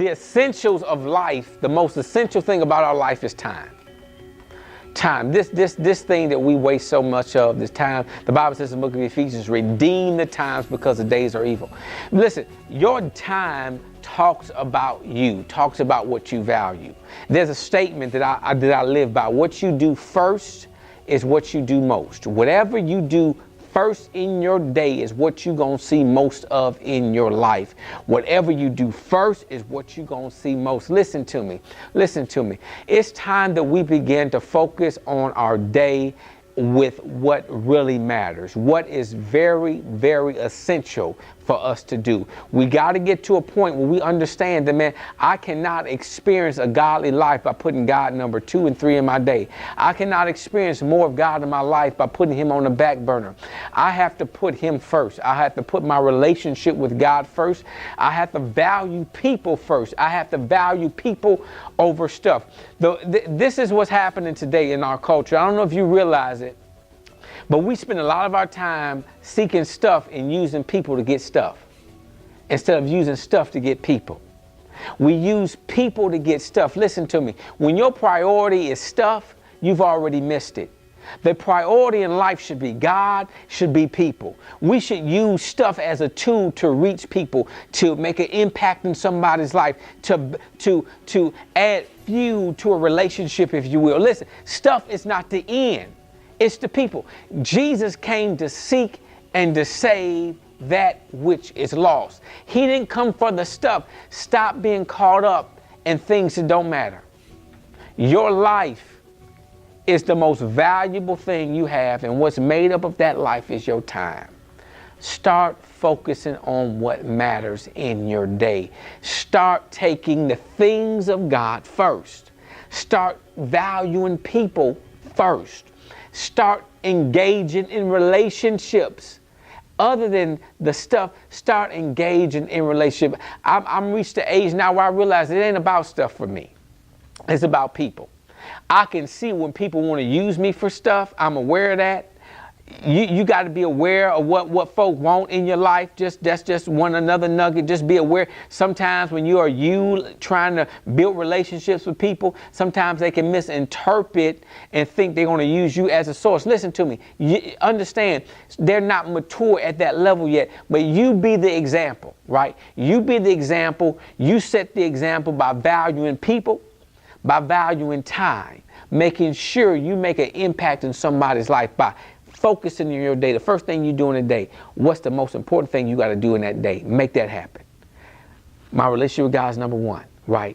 The essentials of life, the most essential thing about our life is time. Time. This thing that we waste so much of, this time. The Bible says in the book of Ephesians, redeem the times because the days are evil. Listen, your time talks about you, talks about what you value. There's a statement that I live by. What you do first is what you do most. Whatever you do first in your day is what you're going to see most of in your life. Whatever you do first is what you're going to see most. Listen to me. Listen to me. It's time that we begin to focus on our day with what really matters, what is very, very essential for us to do. We got to get to a point where we understand that, man, I cannot experience a godly life by putting God number 2 and 3 in my day. I cannot experience more of God in my life by putting him on the back burner. I have to put him first. I have to put my relationship with God first. I have to value people first. I have to value people over stuff. This is what's happening today in our culture. I don't know if you realize it, but we spend a lot of our time seeking stuff and using people to get stuff instead of using stuff to get people. We use people to get stuff. Listen to me. When your priority is stuff, you've already missed it. The priority in life should be God, should be people. We should use stuff as a tool to reach people, to make an impact in somebody's life, to add fuel to a relationship, if you will. Listen, stuff is not the end. It's the people. Jesus came to seek and to save that which is lost. He didn't come for the stuff. Stop being caught up in things that don't matter. Your life is the most valuable thing you have, and what's made up of that life is your time. Start focusing on what matters in your day. Start taking the things of God first. Start valuing people first. Start engaging in relationships. Other than the stuff, start engaging in relationships. I'm reached the age now where I realize it ain't about stuff for me. It's about people. I can see when people want to use me for stuff. I'm aware of that. You got to be aware of what folk want in your life. That's just another nugget. Just be aware. Sometimes when you are trying to build relationships with people, sometimes they can misinterpret and think they're going to use you as a source. Listen to me. You understand, they're not mature at that level yet, but you be the example, right? You be the example. You set the example by valuing people, by valuing time, making sure you make an impact in somebody's life by focusing in your day. The first thing you do in a day, what's the most important thing you got to do in that day? Make that happen. My relationship with God is number 1, right?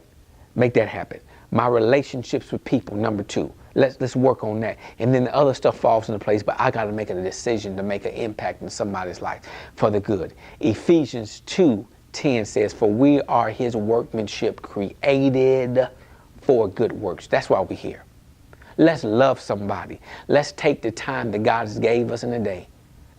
Make that happen. My relationships with people, number 2. Let's work on that. And then the other stuff falls into place, but I got to make a decision to make an impact in somebody's life for the good. Ephesians 2:10 says, for we are his workmanship created for good works. That's why we're here. Let's love somebody. Let's take the time that God has gave us in a day.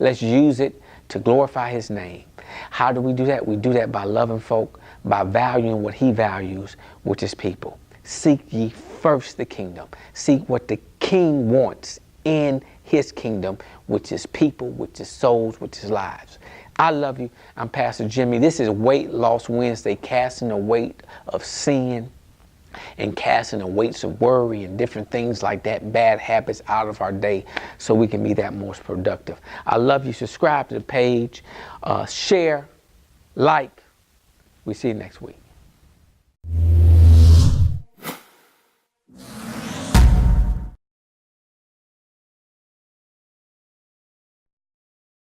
Let's use it to glorify his name. How do we do that? We do that by loving folk, by valuing what he values, which is people. Seek ye first the kingdom. Seek what the king wants in his kingdom, which is people, which is souls, which is lives. I love you. I'm Pastor Jimmie. This is Weight Loss Wednesday, casting the weight of sin and casting the weights of worry and different things like that, bad habits out of our day so we can be that more productive. I love you. Subscribe to the page, share, like. We see you next week.